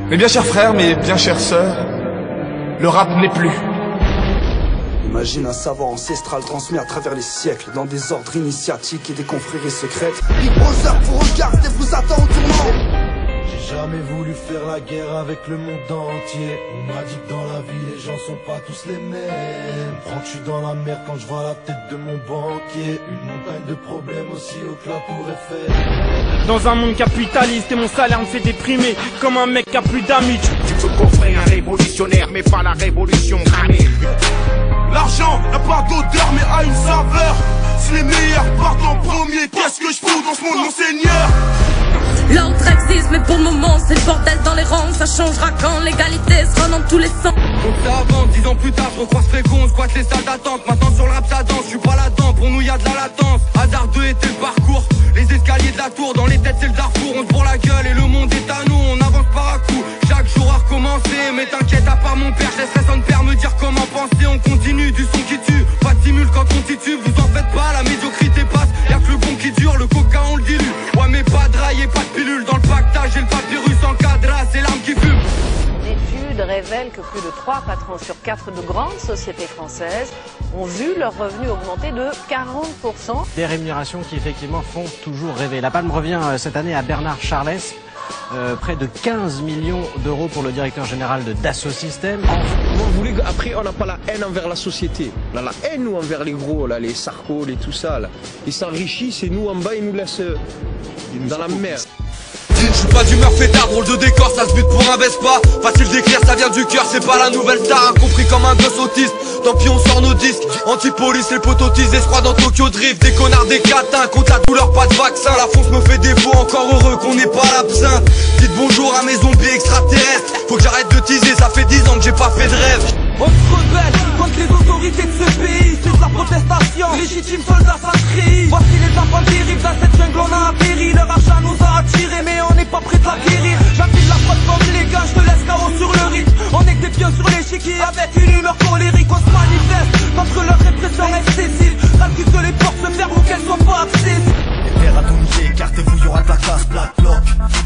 Mes bien chers frères, mes bien chères sœurs, le rap n'est plus. Imagine un savoir ancestral transmis à travers les siècles dans des ordres initiatiques et des confréries secrètes. Brother vous regarde et vous attend au tournant. J'ai jamais voulu faire la guerre avec le monde entier. On m'a dit que dans la vie les gens sont pas tous les mêmes. Prends que je suis dans la merde quand je vois la tête de mon banquier. Une montagne de problèmes aussi haut que la tour Eiffel. Dans un monde capitaliste et mon salaire me fait déprimer comme un mec qui a plus d'amis. Tu peux construire un révolutionnaire mais pas la révolution cramée. L'argent n'a pas d'odeur mais a une saveur. Si les meilleurs partent en premier, qu'est-ce que je fous dans ce monde, mon seigneur? L'ordre existe mais pour le moment c'est le bordel dans les rangs. Ça changera quand l'égalité sera dans tous les sens. Donc ça avance, 10 ans plus tard je recroise Frégon, squatte les salles d'attente. Maintenant sur le rap ça danse, je suis pas là-dedans, pour nous y'a de la latence. Hasardeux était le parcours, les escaliers de la tour. Dans les têtes c'est le Darfour, on se bourre la gueule et le monde est à nous. On avance par à coup, chaque jour à recommencer. Mais t'inquiète à part mon père, je laisserai son père me dire comment penser. On continue, du son qui tue, pas de simule quand on titube. Vous en faites pas, la médiocrité passe, y'a que le bon qui dure, le coca on le dilue. Ouais mais pas de rail et pas de pilule, dans le pactage et le papyrus en cadra, c'est l'arme qui fume. L'étude révèle que plus de 3 patrons sur 4 de grandes sociétés françaises ont vu leurs revenus augmenter de 40%. Des rémunérations qui effectivement font toujours rêver. La palme revient cette année à Bernard Charlès. Près de 15 millions d'euros pour le directeur général de Dassault Systèmes. Vous voulez qu'après on n'a pas la haine envers la société. On a la haine nous envers les gros, là, les Sarko, les tout ça. Là. Ils s'enrichissent et nous en bas ils nous laissent dans la merde. Je suis pas d'humeur fêtard, drôle de décor, ça se bute pour un Vespa. Facile d'écrire, ça vient du cœur, c'est pas la nouvelle star. Incompris comme un gosse autiste, tant pis on sort nos disques. Anti-police, les pototistes, escrocs dans Tokyo Drift. Des connards, des catins, contre la douleur, pas de vaccin. La fonce me fait défaut, encore heureux qu'on n'est pas l'absinthe. Dites bonjour à mes zombies extraterrestres. Faut que j'arrête de teaser, ça fait 10 ans que j'ai pas fait de rêve. On se rebelle contre les autorités de ce pays. C'est de la protestation, légitime soldats sacrés. Voici les enfants terribles, dans cette jungle on a péri. Leur argent nous a attirés mais on n'est pas prêt de l'acquérir. J'appelle la faute comme les gars, je te laisse KO sur le rythme. On est que des pions sur l'échiquier avec une humeur colérique. On se manifeste contre leur répression excessive. Calcule que les portes se ferment ou qu'elles soient pas accessibles. Terre à tout niquer, écartez-vous, y'aura de la casse, black bloc.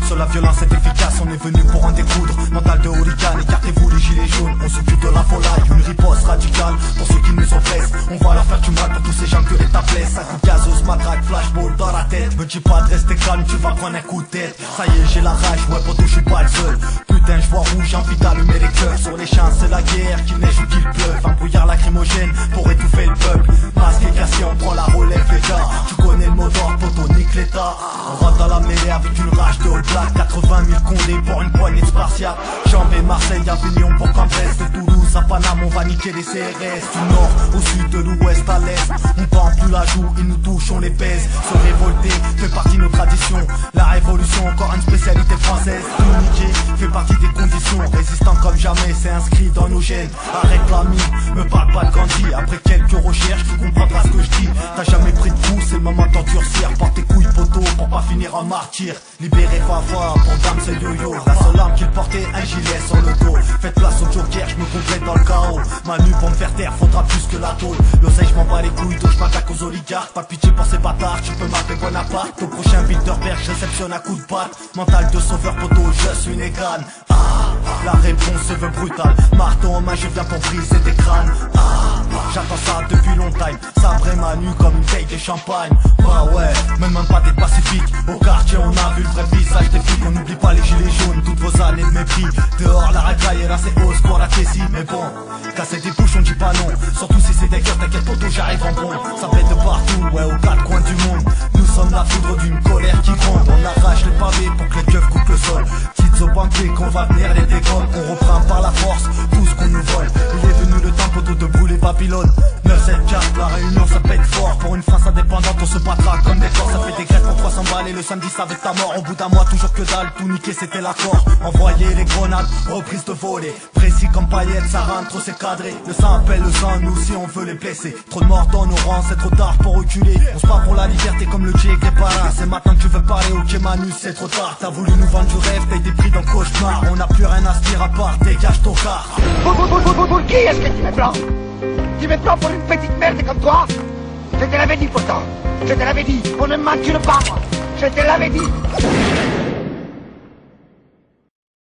Sur la violence est efficace, on est venu pour en découdre. Mental de hooligan, écartez-vous les gilets jaunes. On s'occupe de la volaille, une riposte radicale. Pour ceux qui nous oppressent, on va leur faire du mal pour tous ces gens que l'État blesse. Un coup de gazeuse, matraque, flashball dans la tête. Me dis pas de rester calme, tu vas prendre un coup de tête. Ça y est, j'ai la rage, ouais, poto, je suis pas le seul. Putain, je vois rouge, j'ai envie d'allumer les cœurs. Sur les champs, c'est la guerre, qu'il neige ou qu'il pleuve. Un brouillard lacrymogène pour étouffer le peuple. Masque et cassé, on prend la relève, les gars. Tu connais le mot d'ordre, poto, nique l'État. On rentre dans la mêlée avec une rage de All Black. 80 000 condés pour une poignée de spartiates. Chambé, Marseille, Avignon pour Cambrai. De Toulouse à Paname, on va niquer les CRS. Du nord au sud, de l'ouest à l'est. On pend plus la joue, ils nous touchent, on les baise. Se révolter fait partie de nos traditions. La révolution, encore une spécialité française. Tout niquer fait partie des conditions. Résistant comme jamais, c'est inscrit dans nos gènes. Arrête l'ami, me parle pas de Gandhi. Après quelques recherches, tu comprendras ce que je dis. T'as jamais pris de coup, c'est le moment d'endurcir. Porte tes couilles poteau pour pas finir en martyr. Libéré Fafa, pour dame c'est yo-yo. La seule arme qu'il portait, un gilet sur le dos. Faites place au joker, je me complète dans le chaos. Manu pour me faire taire, faudra plus que la tôle. L'oseille, je m'en bats les couilles, donc je m'attaque aux oligarques. Pas pitié pour ces bâtards, tu peux m'appeler Bonaparte. Au prochain Bilderberg, je réceptionne un coup de patte. Mental de sauveur poteau, je suis Negan. La réponse se veut brutale. Marteau en main, je viens pour briser des crânes. J'attends ça depuis longtemps. Sabre et Manu comme une veille de champagne. Bah ouais, me demande pas d'être pacifique. Au quartier on a vu le vrai visage des flics. On n'oublie pas les gilets jaunes, toutes vos années de mépris. Dehors la racaillera c'est hausse pour la Tessie. Mais bon, casser des bouches on dit pas non. Surtout si c'est des cœurs, t'inquiète poteau j'arrive en bon. Ça pète de partout, ouais aux quatre coins du monde. Nous sommes la foudre d'une colère qui gronde. On arrache les pavés pour que les keufs coupent le sol. Petites au banquier qu'on va venir les décombres. On reprend par la force tout ce qu'on nous vole. Il est venu le temps poteau de brûler Babylone. 9-7-4, la réunion ça pète fort. Pour une France indépendante on se battra comme des corps. Ça fait des grèves pour 300 balles et le samedi ça va être ta mort. Au bout d'un mois toujours que dalle, tout niqué c'était l'accord. Envoyer les grenades, reprise de voler. Précis comme paillettes, ça rentre, trop c'est cadré. Le sang appelle le sang, nous si on veut les blesser. Trop de morts dans nos rangs, c'est trop tard pour reculer. On se bat pour la liberté comme le Dieu et les parrains. C'est maintenant que tu veux parler, ok Manu, c'est trop tard. T'as voulu nous vendre du rêve, paye des prix dans le cauchemar. On n'a plus rien à se dire à part, dégage ton car. Pour qui est-ce que tu me prends? Tu me prends pour une petite merde comme toi? Je te l'avais dit pourtant. Je te l'avais dit. On ne m'encule pas, moi. Je te l'avais dit.